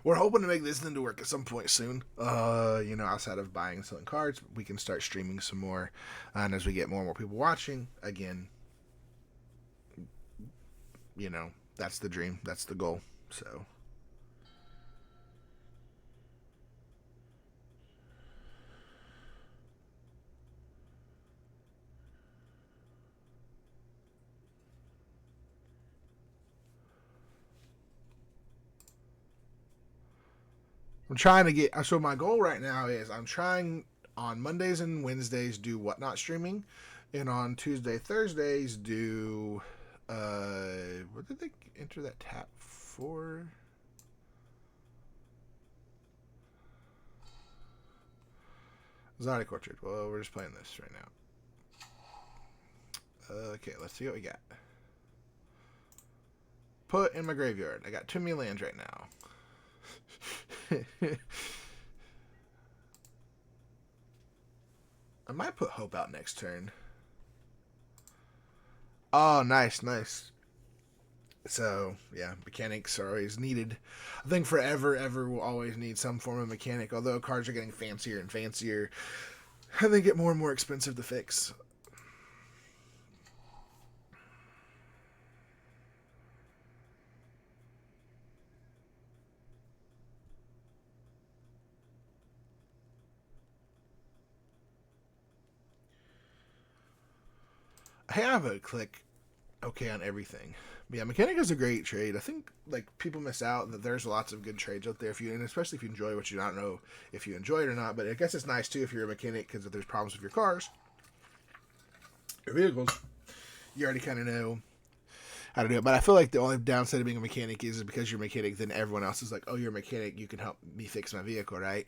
We're hoping to make this into work at some point soon. Outside of buying and selling cards, we can start streaming some more. And as we get more and more people watching, again, that's the dream. That's the goal. So I'm trying to get. So my goal right now is I'm trying on Mondays and Wednesdays do whatnot streaming, and on Tuesday Thursdays do. What did they enter that tap for? Exotic Orchard. Well, we're just playing this right now. Okay, let's see what we got. Put in my graveyard. I got too many lands right now. I might put Hope out next turn. Oh, nice, nice. So, yeah, mechanics are always needed. I think forever, ever will always need some form of mechanic, although cards are getting fancier and fancier, and they get more and more expensive to fix. I have a click okay on everything. But yeah, mechanic is a great trade. I think like people miss out that there's lots of good trades out there if you, and especially if you enjoy what you don't know if you enjoy it or not. But I guess it's nice too if you're a mechanic because if there's problems with your cars, your vehicles, you already kind of know how to do it. But I feel like the only downside of being a mechanic is because you're a mechanic, then everyone else is like, oh, you're a mechanic, you can help me fix my vehicle, right?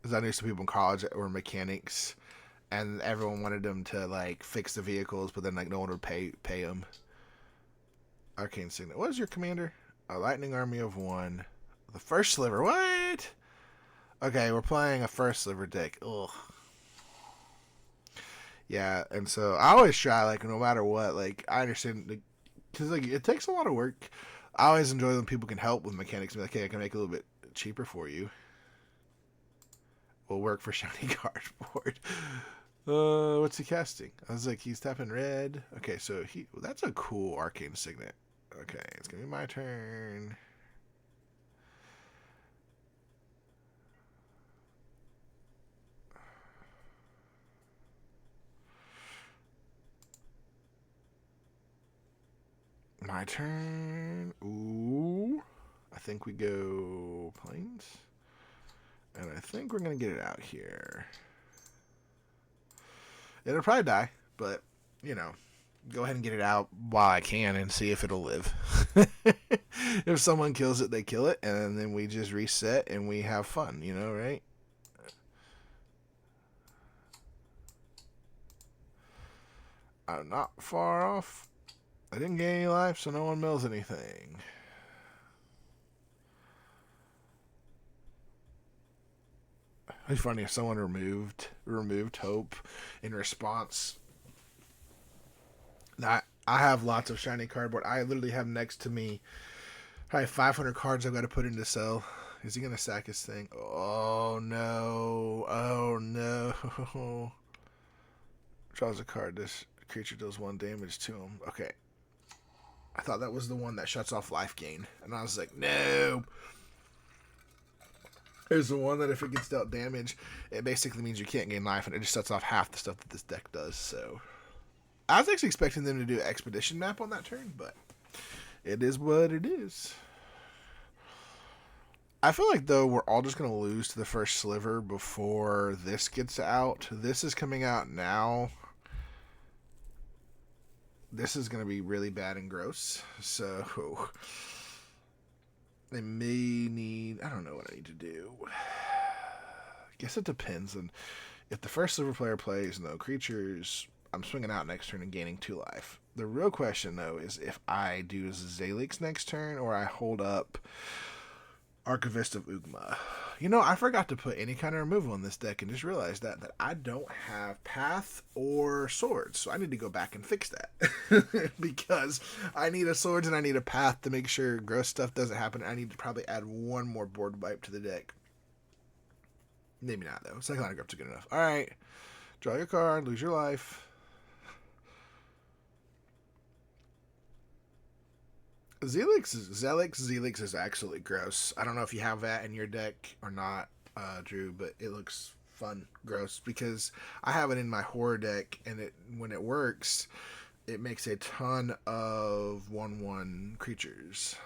Because I knew some people in college that were mechanics, and everyone wanted them to like fix the vehicles, but then like no one would pay them. Arcane Signet. What is your commander? A lightning army of one. The first sliver. What? Okay, we're playing a first sliver deck. Ugh. Yeah, and so I always try like no matter what. Like I understand because like it takes a lot of work. I always enjoy when people can help with mechanics. Be like, hey, I can make it a little bit cheaper for you. Will work for shiny cardboard. What's he casting? I was like, he's tapping red. Okay, so that's a cool arcane signet. Okay, it's gonna be my turn. My turn. Ooh. I think we go planes. And I think we're going to get it out here. It'll probably die, but, go ahead and get it out while I can and see if it'll live. If someone kills it, they kill it, and then we just reset and we have fun, right? I'm not far off. I didn't gain any life, so no one mills anything. It'd be funny if someone removed hope in response. I have lots of shiny cardboard. I literally have next to me probably 500 cards I've got to put into sell. Is he gonna sack his thing? Oh no! Oh no! Draws a card. This creature deals 1 damage to him. Okay. I thought that was the one that shuts off life gain, and I was like, no. There's the one that if it gets dealt damage, it basically means you can't gain life, and it just shuts off half the stuff that this deck does. So I was actually expecting them to do expedition map on that turn, but it is what it is. I feel like though we're all just gonna lose to the first sliver before this gets out. This is coming out now. This is gonna be really bad and gross. So they may need. I don't know what I need to do. I guess it depends on if the first sliver player plays no creatures. I'm swinging out next turn and gaining 2 life. The real question though is if I do Zalix next turn or I hold up Archivist of Ugma. You know, I forgot to put any kind of removal in this deck and just realized that I don't have Path or Swords. So I need to go back and fix that. Because I need a Swords and I need a Path to make sure gross stuff doesn't happen. I need to probably add one more board wipe to the deck. Maybe not, though. Second line of grip's good enough. Alright. Draw your card, lose your life. Zelix is absolutely gross. I don't know if you have that in your deck or not, Drew, but it looks fun, gross, because I have it in my horror deck, and when it works, it makes a ton of 1/1 creatures.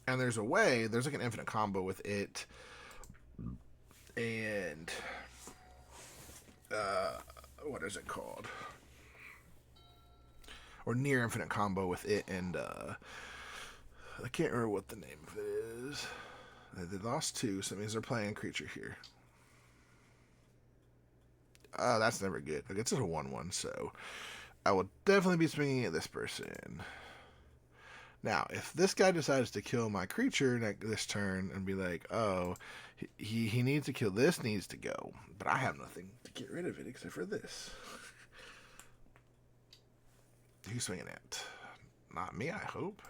And there's like an infinite combo with it, and what is it called? Or near infinite combo with it, and I can't remember what the name of it is. They lost 2, so that means they're playing a creature here. That's never good. Like, it's just a 1/1, so I will definitely be swinging at this person. Now, if this guy decides to kill my creature this turn and be like, oh, he needs to kill this, needs to go, but I have nothing to get rid of it except for this. Who's swinging at? Not me, I hope.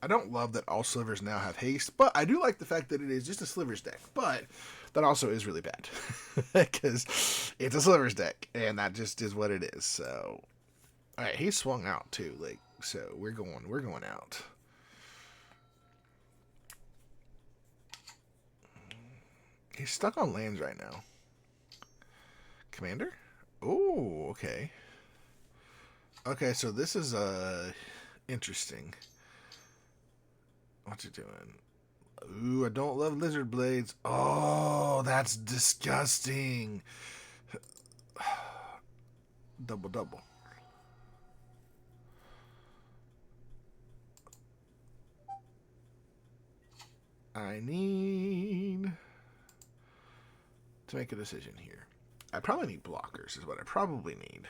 I don't love that all slivers now have haste, but I do like the fact that it is just a slivers deck. But that also is really bad because it's a slivers deck, and that just is what it is. So, all right, he swung out too. Like, so we're going out. He's stuck on lands right now. Commander? Oh, okay. Okay, so this is interesting. What's he doing? Ooh, I don't love lizard blades. Oh, that's disgusting. Double. I need to make a decision here. I probably need blockers is what I probably need.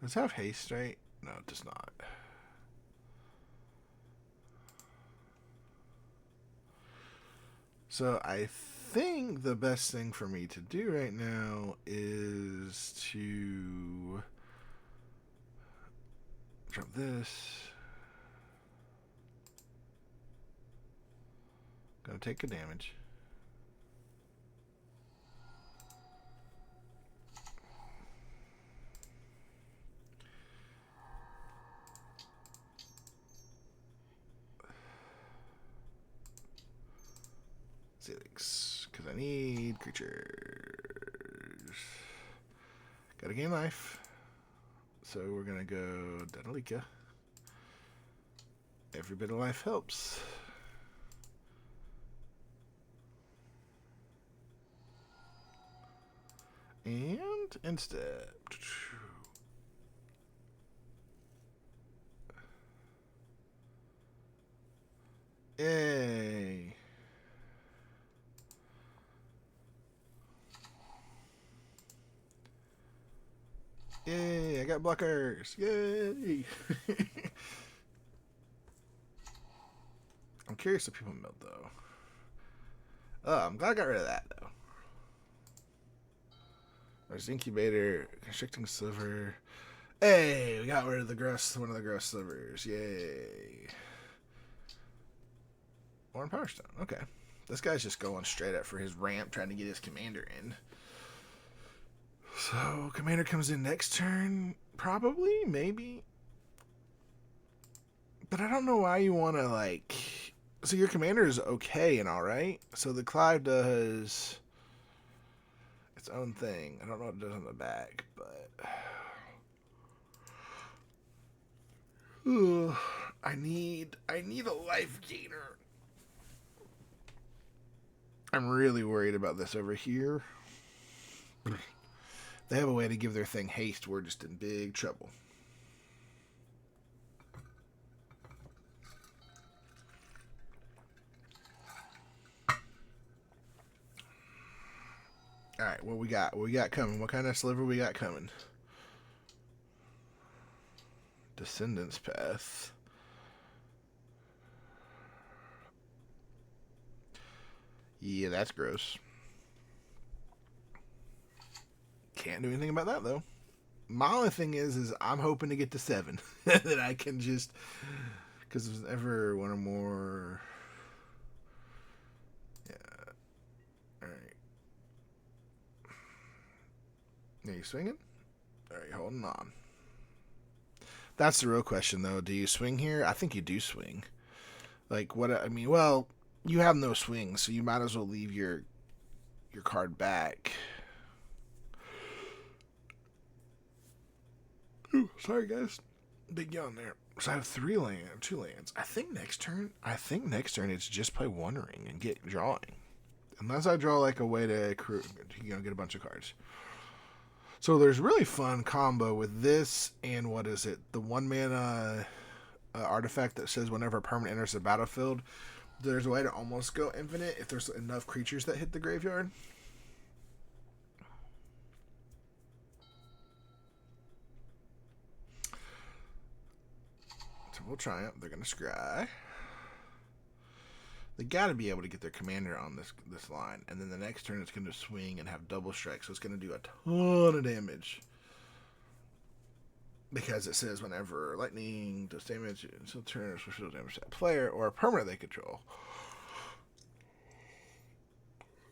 Does it have haste, right? No, it does not. So I think the best thing for me to do right now is to drop this. Gonna take a damage. Zelix, because I need creatures. Gotta gain life. So we're gonna go Danalika. Every bit of life helps. And instead, yay. Yay, I got blockers. Yay. I'm curious if people milled, though. Oh, I'm glad I got rid of that, though. There's incubator, constricting sliver. Hey, we got rid of one of the gross slivers. Yay. One power stone. Okay. This guy's just going straight up for his ramp, trying to get his commander in. So, commander comes in next turn. Probably, maybe. But I don't know why you want to, like... So your commander is okay and alright. So the Clive does its own thing. I don't know what it does on the back, but... Ugh, I need a life gainer. I'm really worried about this over here. They have a way to give their thing haste. We're just in big trouble. All right, what we got? What we got coming? What kind of sliver we got coming? Descendants Path. Yeah, that's gross. Can't do anything about that, though. My only thing is I'm hoping to get to 7. That I can just... Because there's ever one or more... Yeah. Alright. Are you swinging? Alright, holding on. That's the real question, though. Do you swing here? I think you do swing. Like, what... I mean, well, you have no swing, so you might as well leave your card back. Ooh, sorry, guys. Big yawn there. So I have 2 lands. I think next turn it's just play One Ring and get drawing. Unless I draw like a way to get a bunch of cards. So there's really fun combo with this and what is it? The 1-mana artifact that says whenever a permanent enters the battlefield, there's a way to almost go infinite if there's enough creatures that hit the graveyard. So we'll triumph. They're gonna scry. They got to be able to get their commander on this line, and then the next turn it's going to swing and have double strike, so it's going to do a ton of damage. Because it says whenever lightning does damage, so turn special damage to that player or a permanent they control.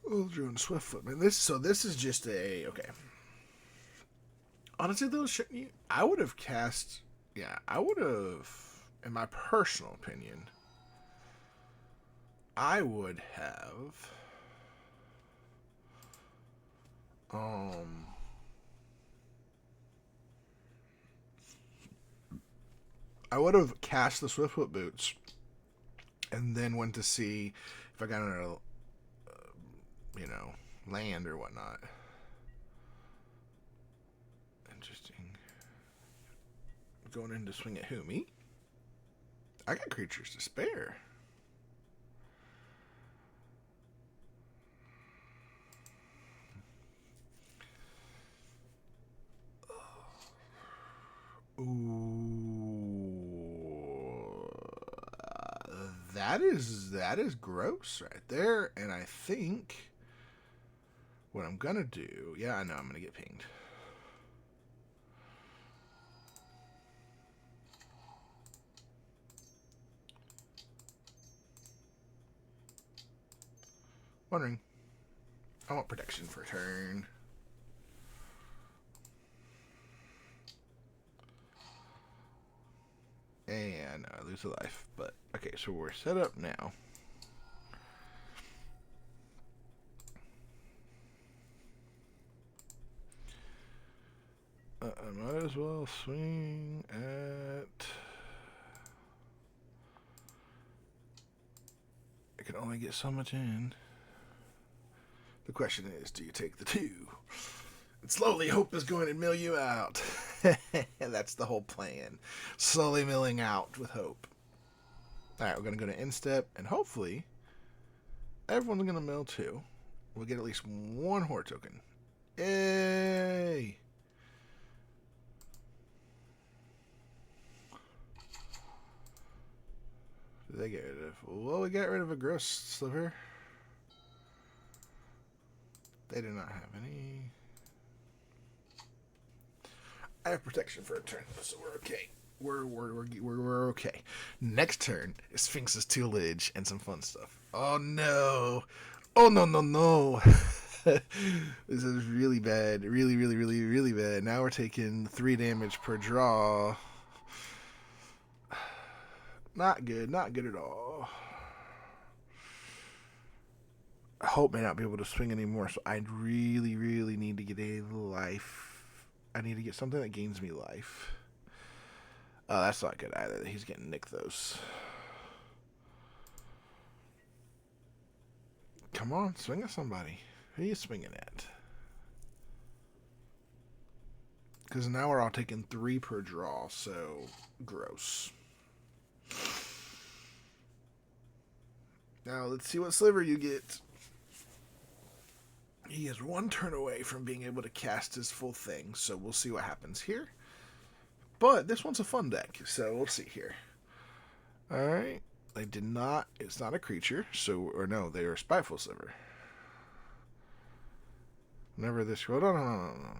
Oh, doing Swiftfoot, man. This is just a okay. Honestly, though, I would have cast. Yeah, I would have, in my personal opinion. I would have cast the Swiftfoot Boots and then went to see if I got another land or whatnot. Interesting. Going in to swing at who? Me? I got creatures to spare. Ooh, that is gross right there, and I think what I'm gonna do, yeah, I know I'm gonna get pinged. Wondering, I want protection for a turn. And I lose a life. But, okay, so we're set up now. I might as well swing at... I can only get so much in. The question is, do you take the 2? And slowly Hope is going to mill you out. That's the whole plan. Slowly milling out with Hope. Alright, we're going to go to instep, and hopefully everyone's going to mill too. We'll get at least 1 Horde token. Yay! Did they get rid of? Well, we got rid of a gross sliver. They do not have any. I have protection for a turn, so we're okay. We're okay. Next turn is Sphinx's Tutelage and some fun stuff. Oh no! Oh no! This is really bad. Really bad. Now we're taking 3 damage per draw. Not good. Not good at all. Hope may not be able to swing anymore, so I really need to get a life. I need to get something that gains me life. Oh, that's not good either. He's getting Nykthos. Come on, swing at somebody. Who are you swinging at? Because now we're all taking 3 per draw, so gross. Now let's see what sliver you get. He is one turn away from being able to cast his full thing, so we'll see what happens here. But this one's a fun deck, so we'll see here. Alright. They did not... It's not a creature, so... Or no, they are a Spiteful Sliver. Whenever this... Hold on,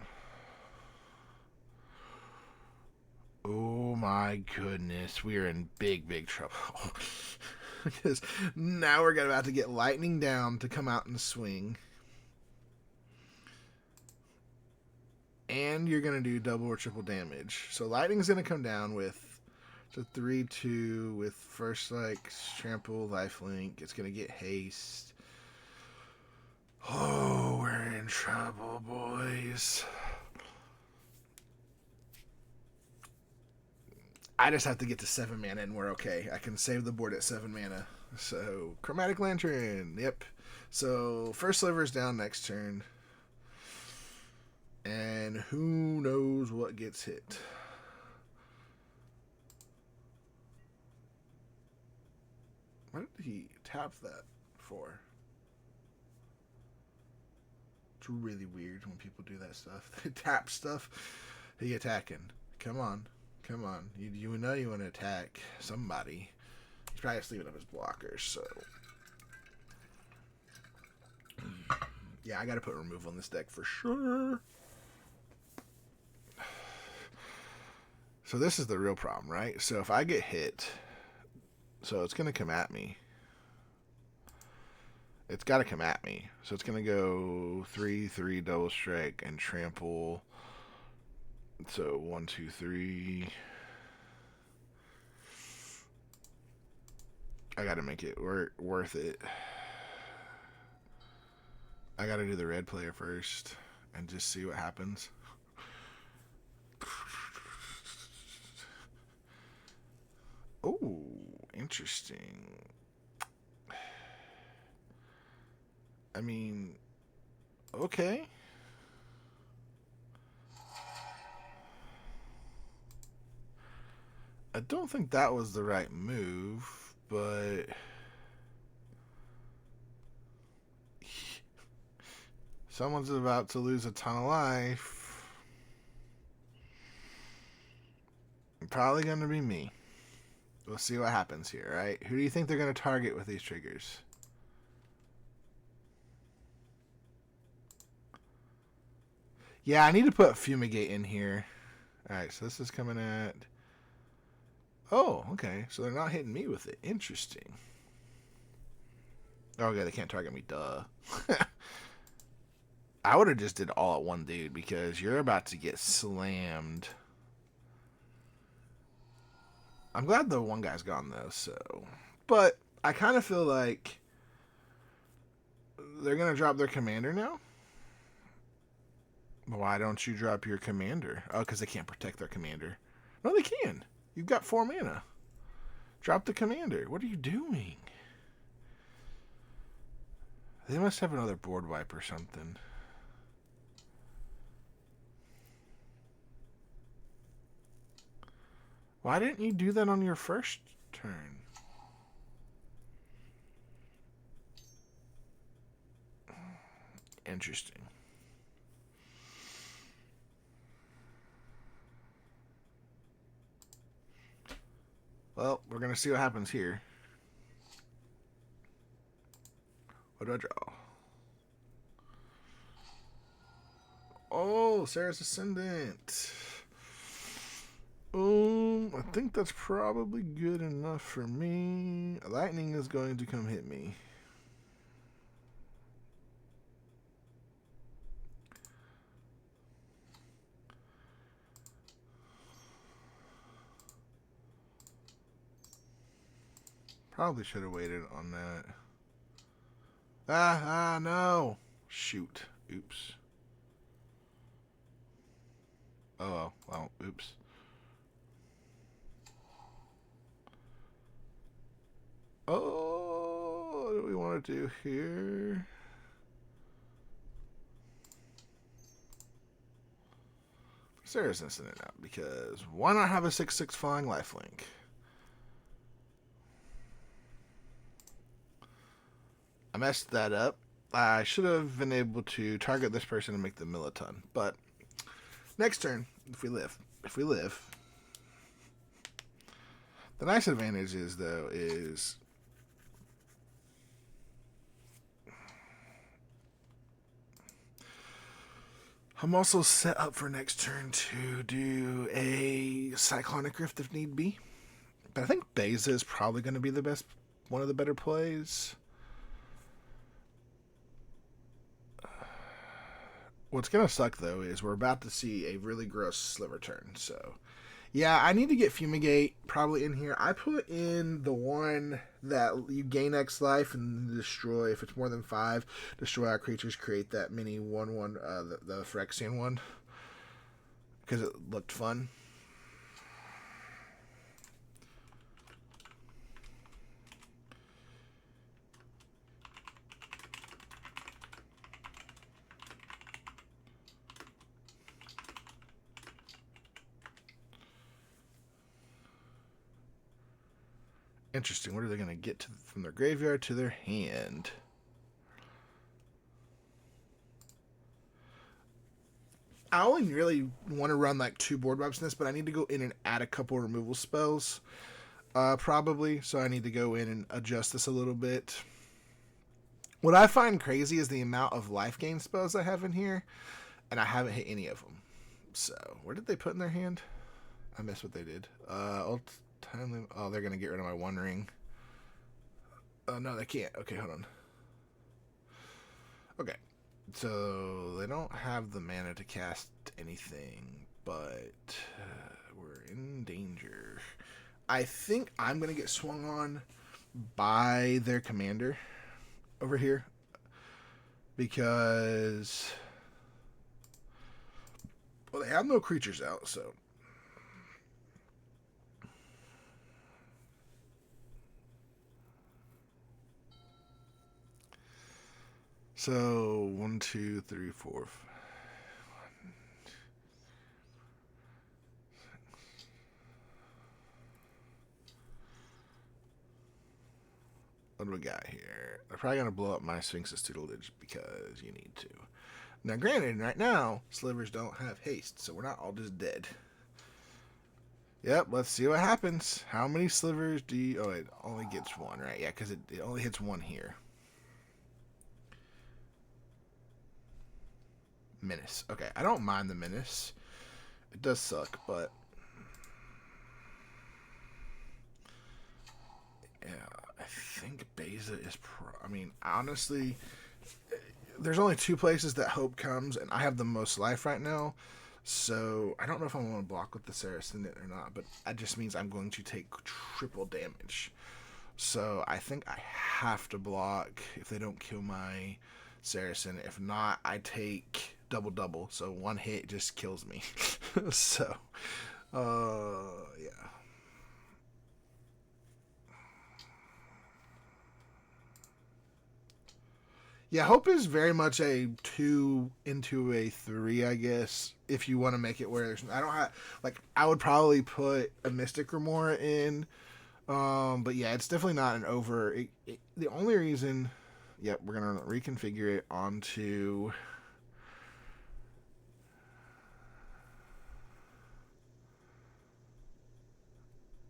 no. Oh my goodness. We are in big, big trouble. Because now we're about to get Lightning Down to come out and swing. And you're going to do double or triple damage. So Lightning's going to come down with... So 3/2 with first trample, lifelink. It's gonna get haste. Oh, we're in trouble, boys. I just have to get to 7 mana and we're okay. I can save the board at 7 mana. So Chromatic Lantern. Yep. So first sliver's down next turn. And who knows what gets hit. What did he tap that for? It's really weird when people do that stuff. They tap stuff. He attacking. Come on. Come on. You know you want to attack somebody. He's probably just leaving up his blockers, so... Yeah, I gotta put removal on this deck for sure. So this is the real problem, right? So if I get hit... So it's going to come at me. It's got to come at me. So it's going to go 3/3 double strike and trample. So 1, 2, 3. I got to make it worth it. I got to do the red player first and just see what happens. Oh. Interesting. I mean, okay. I don't think that was the right move, but someone's about to lose a ton of life. Probably going to be me. We'll see what happens here, right? Who do you think they're going to target with these triggers? Yeah, I need to put Fumigate in here. Alright, so this is coming at... Oh, okay. So they're not hitting me with it. Interesting. Oh, yeah, they can't target me. Duh. I would have just did all at one dude because you're about to get slammed. I'm glad the one guy's gone, though, so... But I kind of feel like they're going to drop their commander now? Why don't you drop your commander? Oh, because they can't protect their commander. No, they can. You've got 4 mana. Drop the commander. What are you doing? They must have another board wipe or something. Why didn't you do that on your first turn? Interesting. Well, we're going to see what happens here. What do I draw? Oh, Sarah's Ascendant. I think that's probably good enough for me. Lightning is going to come hit me. Probably should have waited on that. No. Shoot. Oops. Oh, well, oops. Oh, what do we want to do here? Sarah's Incident out because why not have a 6/6 flying lifelink? I messed that up. I should have been able to target this person and make the mill a ton. But next turn, if we live. The nice advantage is, though, is I'm also set up for next turn to do a Cyclonic Rift if need be. But I think Beza is probably going to be one of the better plays. What's going to suck, though, is we're about to see a really gross sliver turn. So, yeah, I need to get Fumigate probably in here. I put in the one that you gain X life and destroy, if it's more than 5, destroy our creatures, create that mini 1/1, the Phyrexian one, because it looked fun. Interesting. What are they going to get from their graveyard to their hand? I only really want to run like 2 board wipes in this, but I need to go in and add a couple removal spells, probably. So I need to go in and adjust this a little bit. What I find crazy is the amount of life gain spells I have in here, and I haven't hit any of them. So where did they put in their hand? I missed what they did. Oh, they're going to get rid of my One Ring. Oh, no, they can't. Okay, hold on. Okay. So they don't have the mana to cast anything, but we're in danger. I think I'm going to get swung on by their commander over here because, well, they have no creatures out, so. So 1, 2, 3, 4, 5. What do we got here? They're probably going to blow up my Sphinx's tutelage because you need to. Now, granted, right now, slivers don't have haste, so we're not all just dead. Yep, let's see what happens. How many slivers do you... Oh, it only gets 1, right? Yeah, because it only hits 1 here. Menace. Okay, I don't mind the Menace. It does suck, but... Yeah, I think Beza is... I mean, honestly, there's only 2 places that Hope comes, and I have the most life right now. So, I don't know if I want to block with the Saracen or not, but that just means I'm going to take triple damage. So, I think I have to block if they don't kill my Saracen. If not, I take double. So, 1 hit just kills me. So, yeah. Yeah, Hope is very much a 2 into a 3, I guess. If you want to make it where there's, I don't have, like, I would probably put a Mystic Remora in. But yeah, it's definitely not an over. The only reason, yep, we're gonna reconfigure it onto.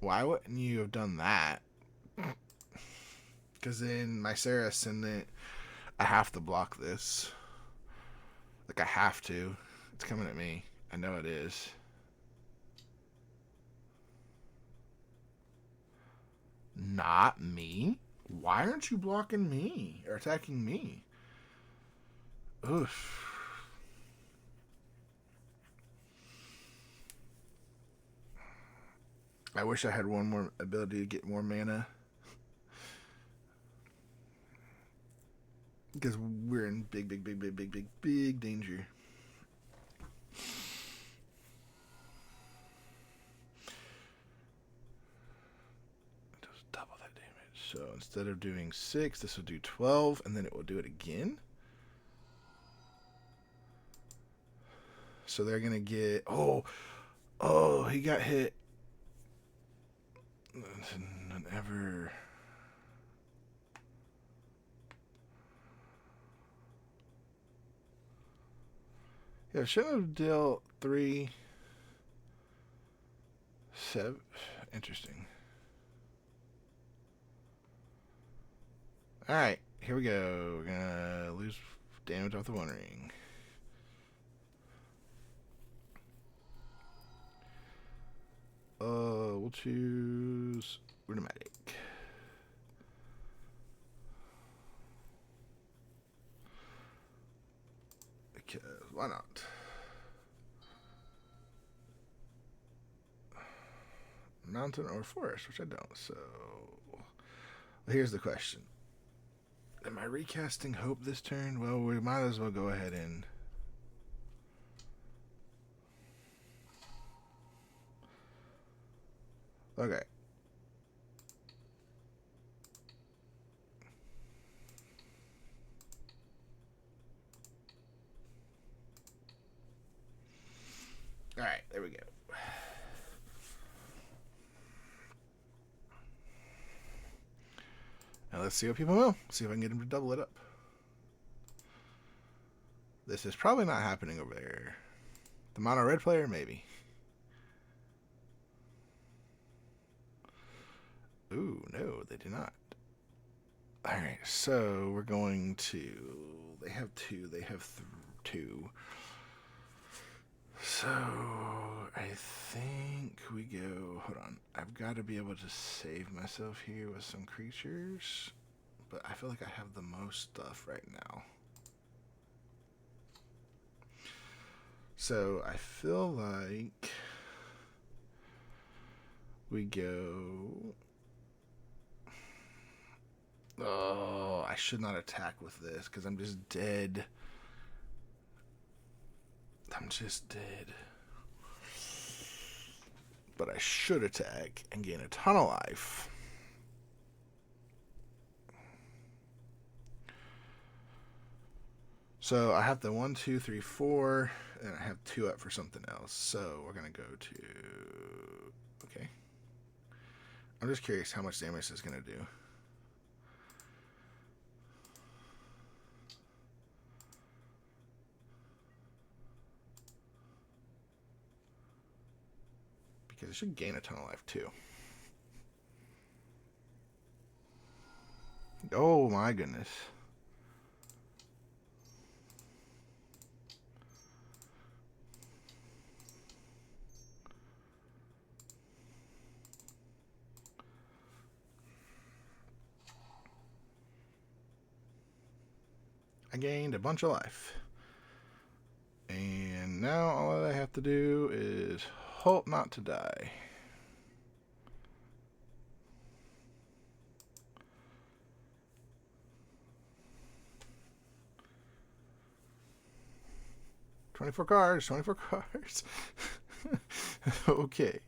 Why wouldn't you have done that? Because then my Saracen, I have to block this. Like, I have to. It's coming at me. I know it is. Not me? Why aren't you blocking me? Or attacking me? Oof. I wish I had one more ability to get more mana. Because we're in big danger. It does double that damage. So instead of doing 6, this will do 12, and then it will do it again. So they're going to get... Oh, he got hit. Never... Yeah, shouldn't have dealt 3, 7. Interesting. Alright, here we go. We're gonna lose damage off the One Ring. We'll choose Rhythmatic. Because why not? Mountain or forest, which I don't. So, well, here's the question: am I recasting Hope this turn? Well, we might as well go ahead and. Okay. All right, there we go. Now let's see what people will. See if I can get them to double it up. This is probably not happening over there. The mono red player, maybe. Ooh, no, they do not. Alright, so we're going to... They have 2. They have 2. So, I think we go... Hold on. I've got to be able to save myself here with some creatures. But I feel like I have the most stuff right now. So, I feel like... we go... Oh, I should not attack with this because I'm just dead. I'm just dead. But I should attack and gain a ton of life. So I have the 1, 2, 3, 4, and I have 2 up for something else. So we're going to go to... Okay. I'm just curious how much damage this is going to do. Because it should gain a ton of life too. Oh my goodness. I gained a bunch of life. And now all I have to do is hope not to die. $24 cards, 24 cards. Okay.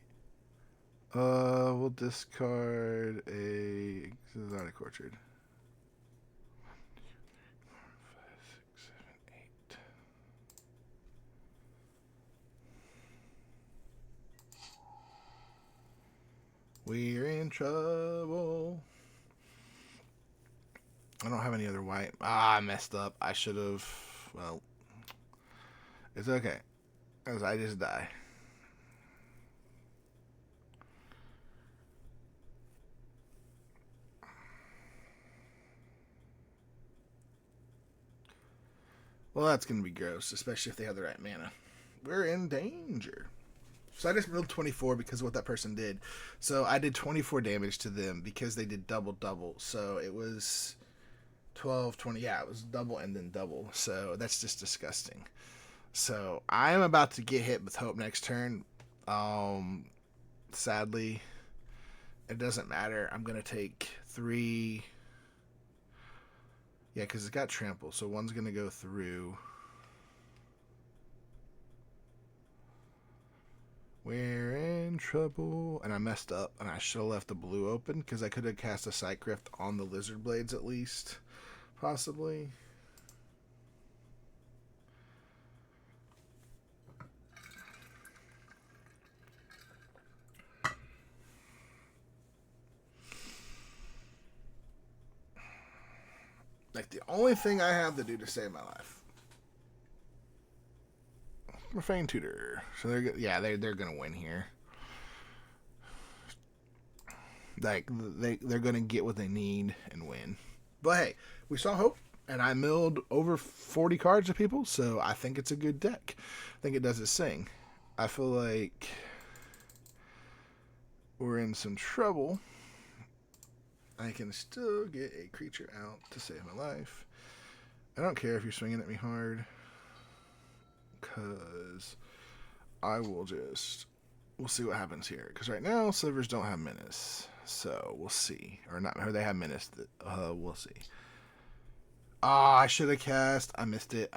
We'll discard a exotic orchard. 1, 2, 3, 4, 5, 6, 7, 8. We're in trouble. I don't have any other white. I messed up. I should have. Well, it's okay, because I just die. Well, that's going to be gross, especially if they have the right mana. We're in danger. So I just rolled 24 because of what that person did. So I did 24 damage to them because they did double. So it was 12, 20. Yeah, it was double and then double. So that's just disgusting. So I'm about to get hit with Hope next turn. Sadly, it doesn't matter. I'm going to take 3. Yeah, because it's got trample. So one's going to go through. We're in trouble. And I messed up. And I should have left the blue open because I could have cast a Sight Rift on the Lizard Blades at least. Possibly. Like the only thing I have to do to save my life. Profane Tutor. So they're gonna win here. Like they're gonna get what they need and win. But hey, we saw Hope, and I milled over 40 cards to people, so I think it's a good deck. I think it does its thing. I feel like we're in some trouble. I can still get a creature out to save my life. I don't care if you're swinging at me hard, because I will just... We'll see what happens here. Because right now, Slivers don't have Menace. So, we'll see. Or not, or they have Menace. We'll see. Ah, I should have cast. I missed it.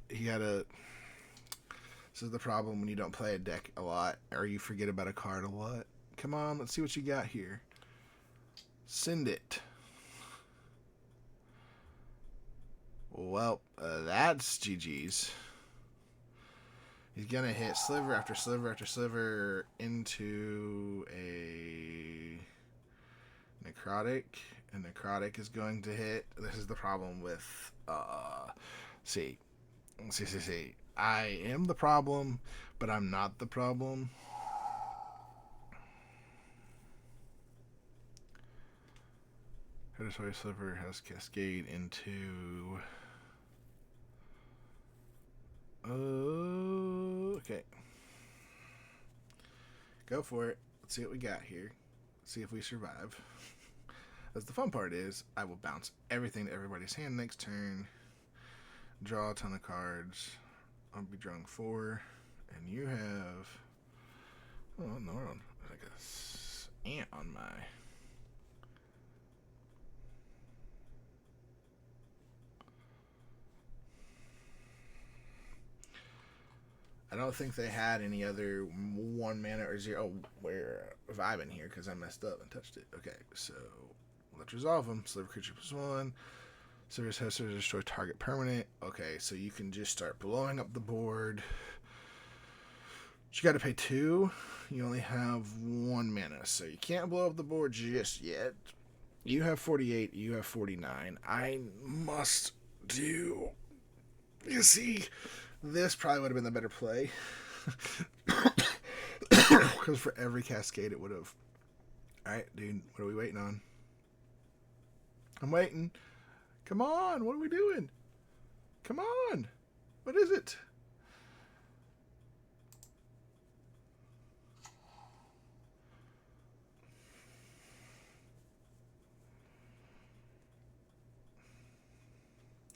He had a... This is the problem when you don't play a deck a lot, or you forget about a card a lot. Come on, let's see what you got here. Send it. Well, that's GG's. He's going to hit sliver after sliver after sliver into a necrotic. And necrotic is going to hit. This is the problem with... See. I am the problem, but I'm not the problem. Predatory Sliver has Cascade into... Okay. Go for it. Let's see what we got here. See if we survive. As the fun part is, I will bounce everything to everybody's hand next turn. Draw a ton of cards. I'll be drawing 4. And you have... Oh, no. Like a ant on my... I don't think they had any other 1 mana or 0. Where have I been here? Because I messed up and touched it. Okay, so let's resolve them. Sliver creature +1. Sliver's has to destroy target permanent. Okay, so you can just start blowing up the board. But you got to pay 2. You only have 1 mana, so you can't blow up the board just yet. You have 48. You have 49. I must do... You see... This probably would have been the better play. Because for every cascade it would have. Alright, dude. What are we waiting on? I'm waiting. Come on. What are we doing? Come on. What is it?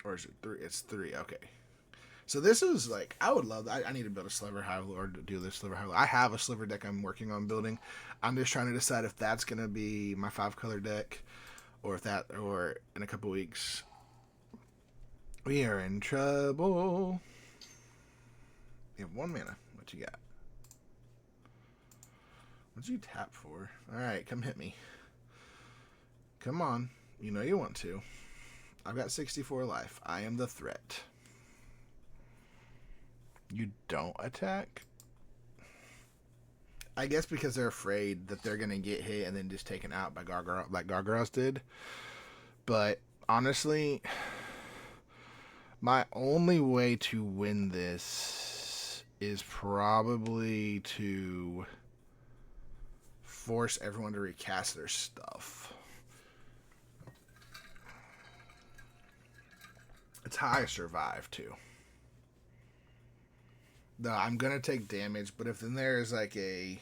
Or is it 3? It's 3. Okay. So this is like, I would love that. I need to build a Sliver High Lord to do this Sliver High Lord. I have a Sliver deck I'm working on building. I'm just trying to decide if that's going to be my 5-color deck, or if that, or in a couple weeks. We are in trouble. You have 1 mana. What you got? What'd you tap for? Alright, come hit me. Come on. You know you want to. I've got 64 life. I am the threat. You don't attack? I guess because they're afraid that they're going to get hit and then just taken out by Gargoyle, like Gargoyles did. But honestly, my only way to win this is probably to force everyone to recast their stuff. It's how I survive, too. No, I'm gonna take damage, but if then there's like a...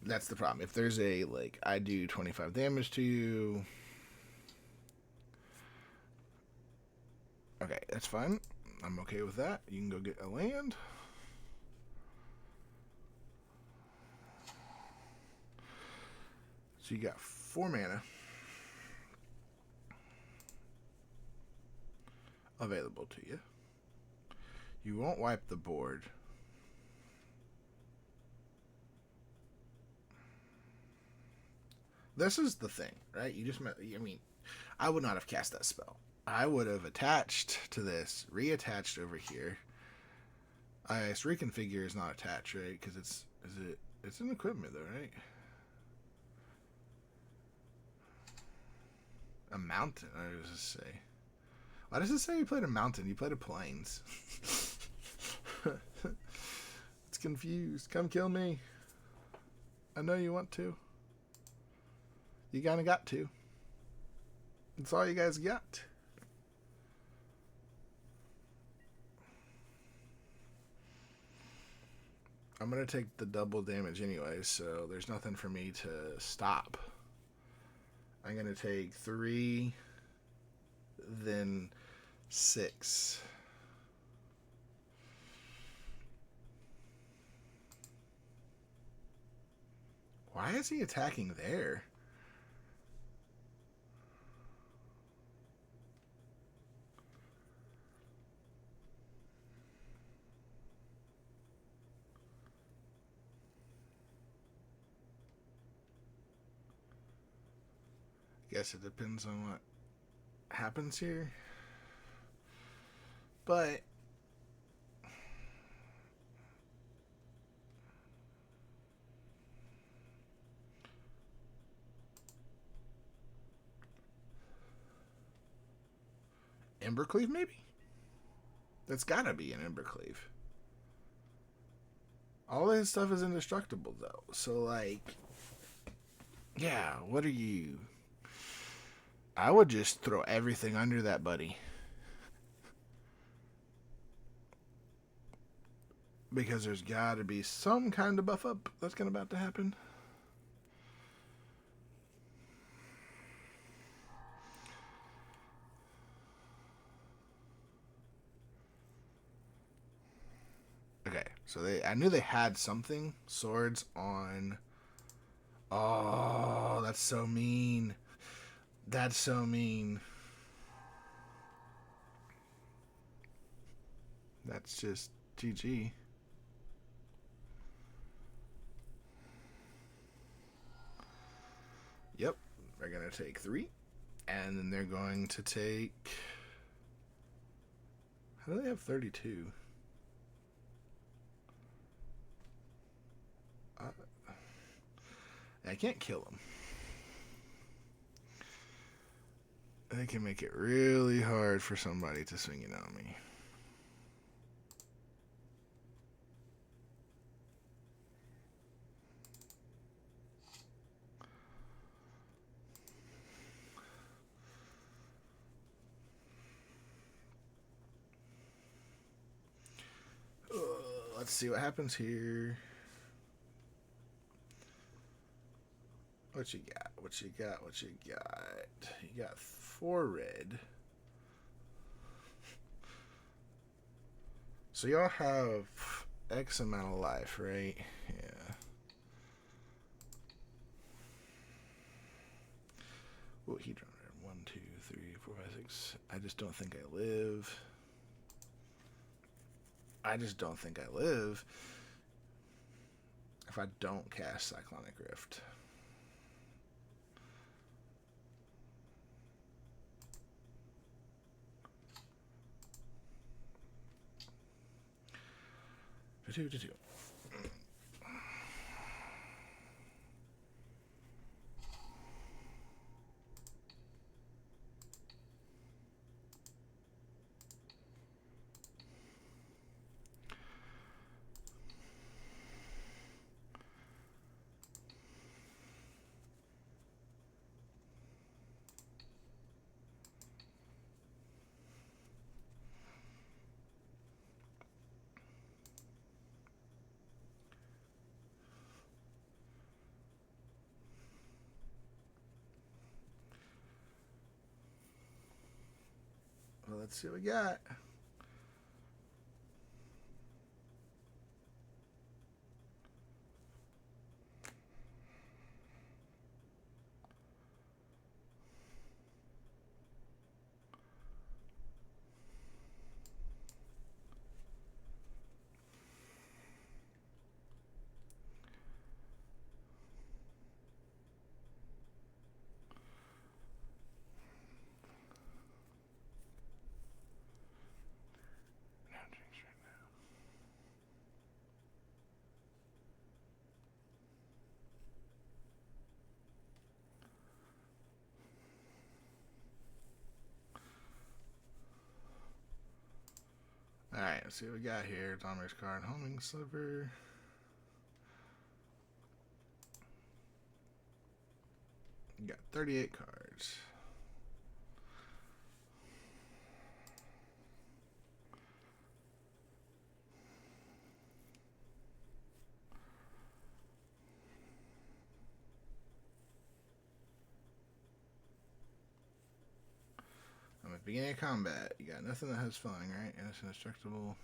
That's the problem. If there's a, like, I do 25 damage to you... Okay, that's fine. I'm okay with that. You can go get a land. So you got 4 mana available to you. You won't wipe the board. This is the thing, right? You just met, I mean, I would not have cast that spell. I would have attached to this, reattached over here. Reconfigure is not attached, right? Because it's an equipment though, right? A mountain, I was just say. Why does it say you played a mountain? You played a plains. confused. Come kill me. I know you want to. You kinda got to. That's all you guys got. I'm going to take the double damage anyway, so there's nothing for me to stop. I'm going to take 3, then 6. Why is he attacking there? Guess it depends on what happens here. But Embercleave, maybe? That's gotta be an Embercleave. All his stuff is indestructible, though. So, like, yeah, what are you? I would just throw everything under that, buddy. Because there's got to be some kind of buff up that's going to about to happen. Okay, so I knew they had something. Swords on. Oh, that's so mean. That's so mean. That's just GG. Yep, they're going to take 3. And then they're going to take... How do they have 32? I can't kill them. They can make it really hard for somebody to swing it on me. Let's see what happens here. What you got? What you got? What you got? You got 4 red. So y'all have X amount of life, right? Yeah. Oh, he drawn 1, 2, 3, 4, 5, 6. I just don't think I live. I just don't think I live if I don't cast Cyclonic Rift. Two. Well, let's see what we got. Alright, let's see what we got here. Dominar's card, Homing Sliver. got 38 cards. I'm at the beginning of combat. You got nothing that has flying, right? And it's indestructible.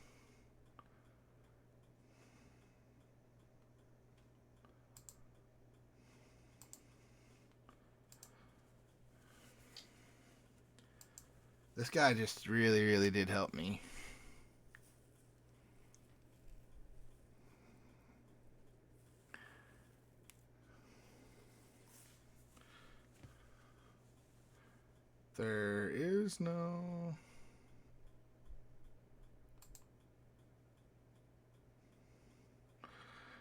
This guy just really, really did help me. There is no...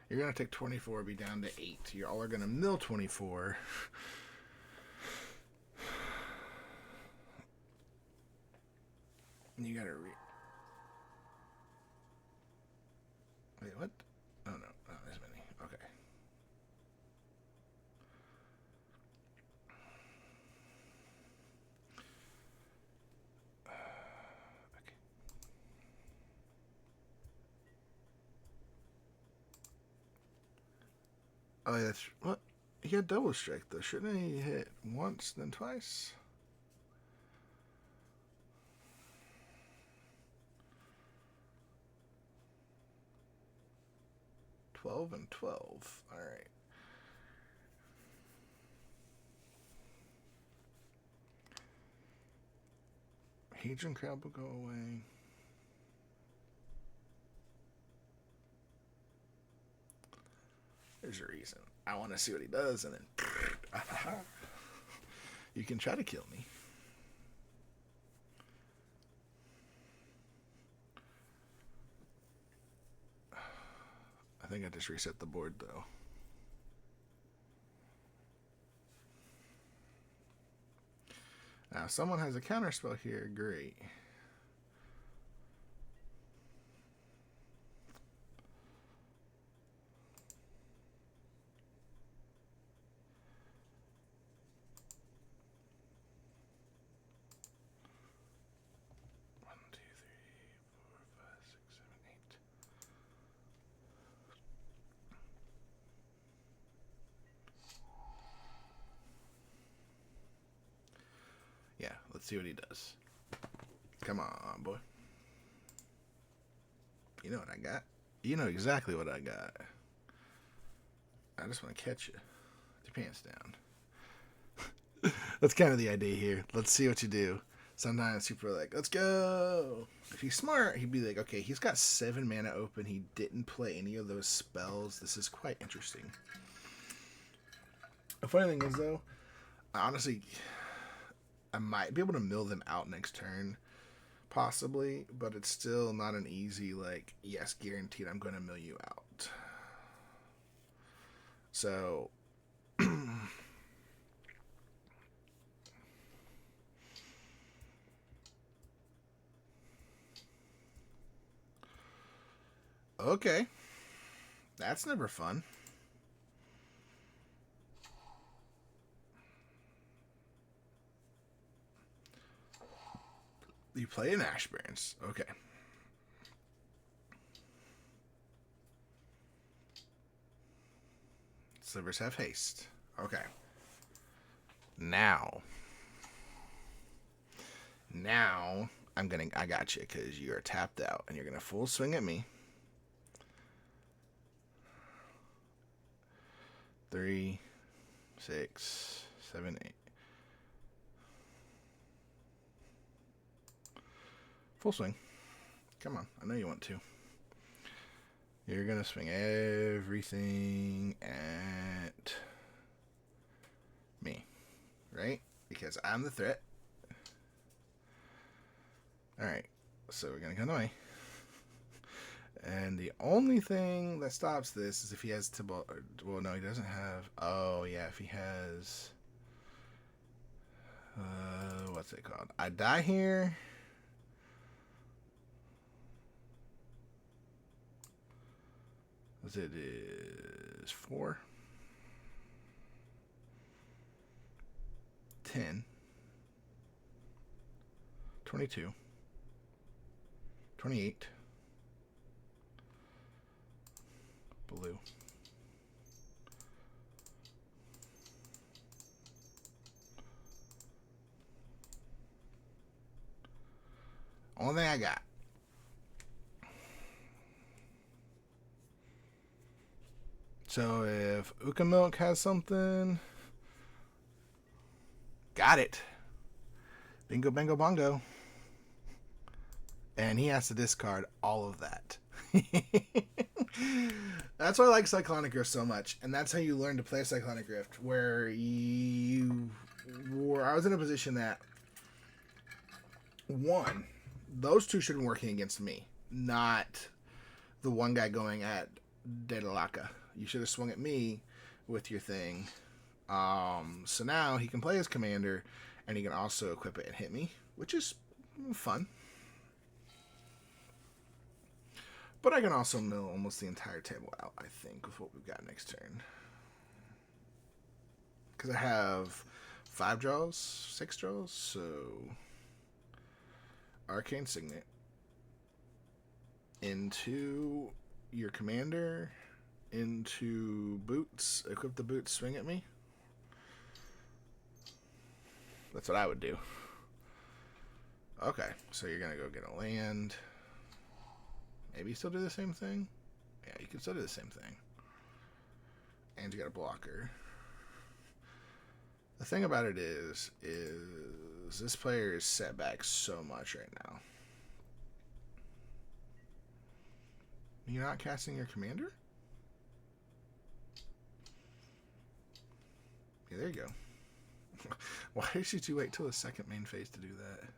You're going to take 24, be down to 8. You all are going to mill 24. You got to Wait, what? Oh, no. Not as many. Okay. Okay. Oh, yeah, that's... What? He had double strike, though. Shouldn't he hit once, then twice? And 12. All right. Hadron Crab will go away. There's a reason. I want to see what he does, and then you can try to kill me. I think I just reset the board, though. Now, if someone has a counterspell here, great. Yeah, let's see what he does. Come on, boy. You know what I got. You know exactly what I got. I just want to catch you. With your pants down. That's kind of the idea here. Let's see what you do. Sometimes people are like, let's go. If he's smart, he'd be like, okay, he's got 7 mana open. He didn't play any of those spells. This is quite interesting. The funny thing is, though, honestly, I might be able to mill them out next turn, possibly, but it's still not an easy, like, yes, guaranteed I'm going to mill you out. So, okay, that's never fun. You play an Ashburns. Okay. Slivers have haste. Okay. Now I got you because you are tapped out and you're gonna full swing at me. 3, 6, 7, 8. Full swing. Come on. I know you want to. You're going to swing everything at me. Right? Because I'm the threat. Alright. So we're going to go away. And the only thing that stops this is if he has Tibalt. Well, no, he doesn't have. Oh, yeah. If he has. What's it called? I die here. It is 4. 22. 28. Blue. Only thing I got. So if Uka Milk has something, got it. Bingo, bango, bongo. And he has to discard all of that. That's why I like Cyclonic Rift so much. And that's how you learn to play Cyclonic Rift. Where I was in a position that, one, those two should have been working against me, not the one guy going at Dedalaka. You should have swung at me with your thing. So now he can play his commander, and he can also equip it and hit me, which is fun. But I can also mill almost the entire table out, I think, with what we've got next turn. Because I have 5 draws, 6 draws, so Arcane Signet into your commander, into boots, equip the boots, swing at me. That's what I would do. Okay, so you're going to go get a land. Maybe still do the same thing? Yeah, you can still do the same thing. And you got a blocker. The thing about it is this player is set back so much right now. You're not casting your commander? Yeah, there you go. Why did you wait till the second main phase to do that?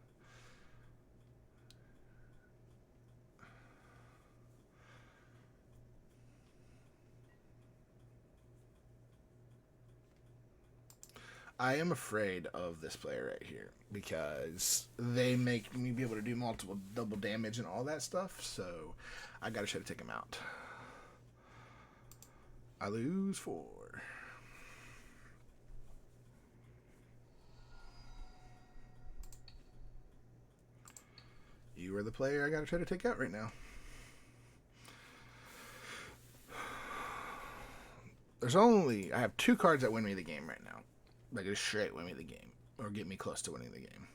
I am afraid of this player right here because they make me be able to do multiple double damage and all that stuff, so I gotta try to take him out. I lose 4. You are the player I gotta try to take out right now. I have 2 cards that win me the game right now. Like, just straight win me the game. Or get me close to winning the game.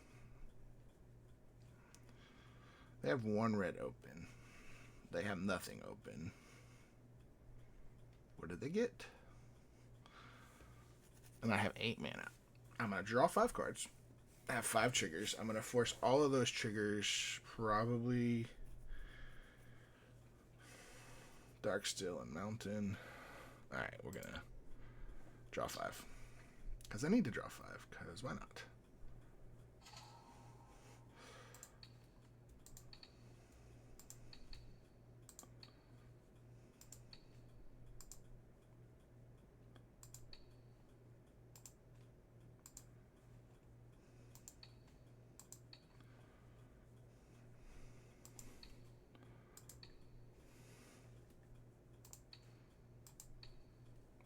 They have 1 red open. They have nothing open. What did they get? And I have 8 mana. I'm going to draw 5 cards. I have 5 triggers. I'm going to force all of those triggers. Probably Darksteel and Mountain. Alright, we're going to draw 5. Because I need to draw 5, because why not?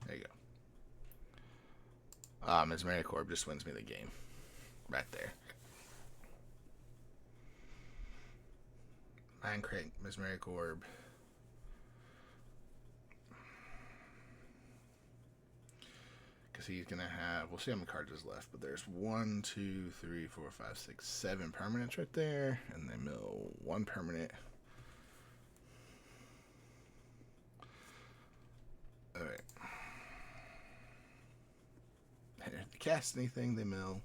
There you go. Mesmeric Orb just wins me the game. Right there. Mind Crank, Mesmeric Orb. Because he's going to have... We'll see how many cards is left. But there's 1, 2, 3, 4, 5, 6, 7 permanents right there. And they mill 1 permanent. Alright. If they cast anything, they mill.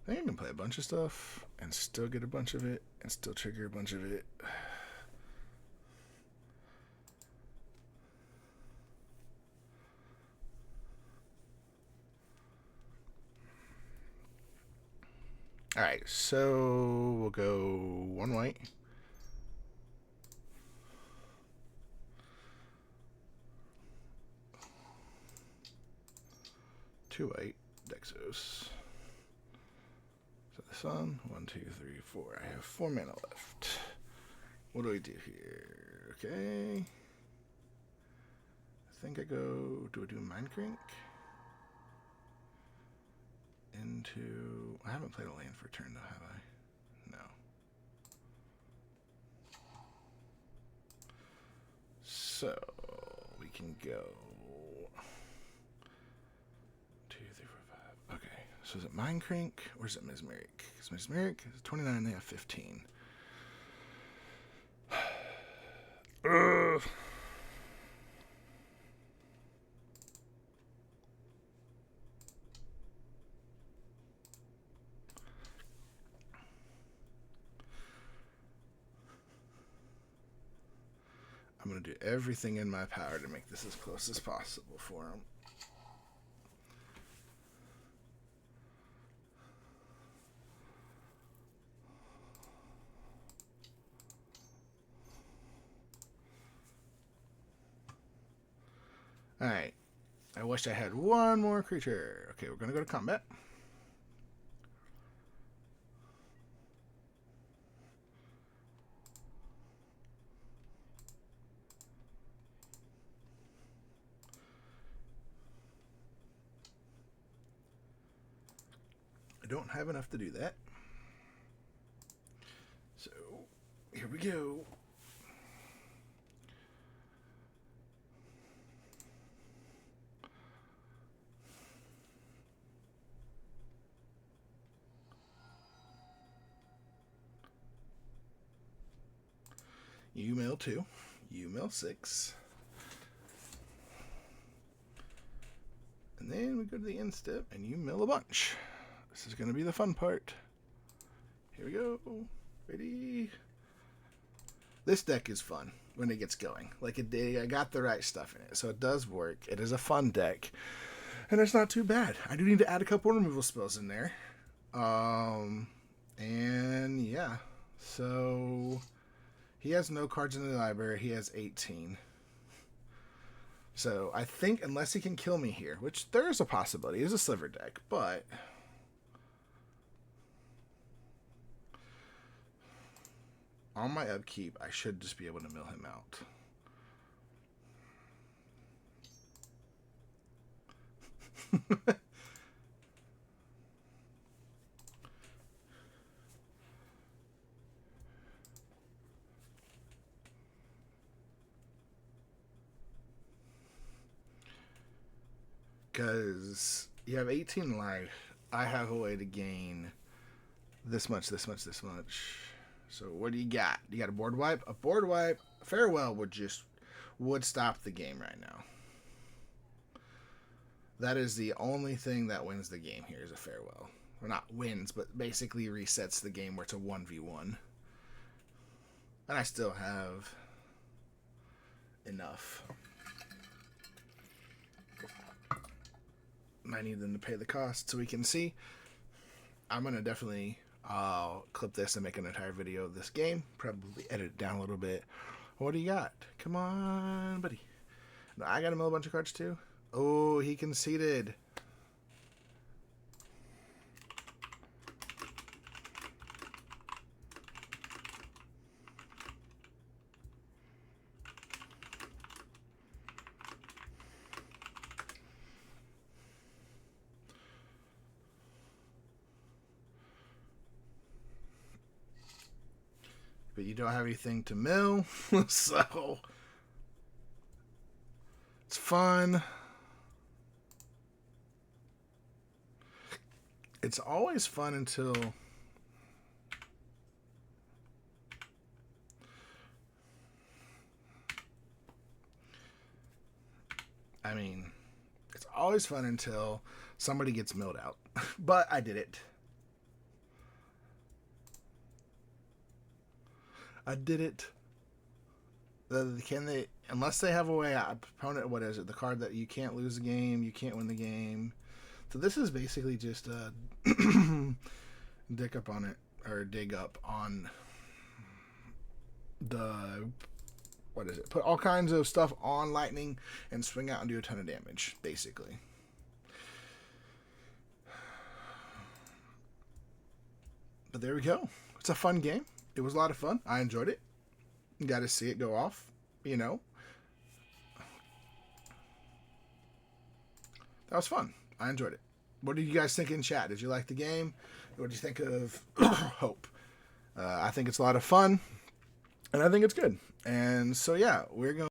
I think I can play a bunch of stuff and still get a bunch of it and still trigger a bunch of it. Alright, so we'll go 1 white. Two white, Dexos. So the sun, 1, 2, 3, 4. I have 4 mana left. What do we do here? Okay. I think I go, do I do Mind Crank? into... I haven't played a land for a turn, though, have I? No. So, we can go... 2, 3, 4, 5. Okay, so is it Mindcrank or is it Mesmeric? Because Mesmeric is 29, they have 15. I'm going to do everything in my power to make this as close as possible for him. Alright. I wish I had one more creature. Okay, we're going to go to combat. I don't have enough to do that. So, here we go. You mill 2. You mill 6. And then we go to the end step and you mill a bunch. This is going to be the fun part. Here we go. Ready? This deck is fun when it gets going. Like I got the right stuff in it. So it does work. It is a fun deck. And it's not too bad. I do need to add a couple removal spells in there. And yeah. So he has no cards in the library. He has 18. So I think unless he can kill me here, which there is a possibility. It is a sliver deck, but on my upkeep, I should just be able to mill him out. Because you have 18 life. I have a way to gain this much, this much, this much. So what do you got? You got a board wipe? A board wipe, farewell would stop the game right now. That is the only thing that wins the game here is a farewell. Or not wins, but basically resets the game where it's a 1v1. And I still have enough. I need them to pay the cost so we can see. I'm going to definitely clip this and make an entire video of this game. Probably edit it down a little bit. What do you got? Come on, buddy. No, I got to mill a bunch of cards too. Oh, he conceded. But you don't have anything to mill, so it's fun. It's always fun until it's always fun until somebody gets milled out. But I did it. I did it. Can they? Unless they have a way out. Opponent, what is it? The card that you can't lose the game, you can't win the game. So this is basically just a dig up on the, what is it? Put all kinds of stuff on lightning and swing out and do a ton of damage, basically. But there we go. It's a fun game. It was a lot of fun. I enjoyed it. Got to see it go off, you know. That was fun. I enjoyed it. what did you guys think in chat? Did you like the game? What did you think of Hope? I think it's a lot of fun, and I think it's good. And so yeah, we're going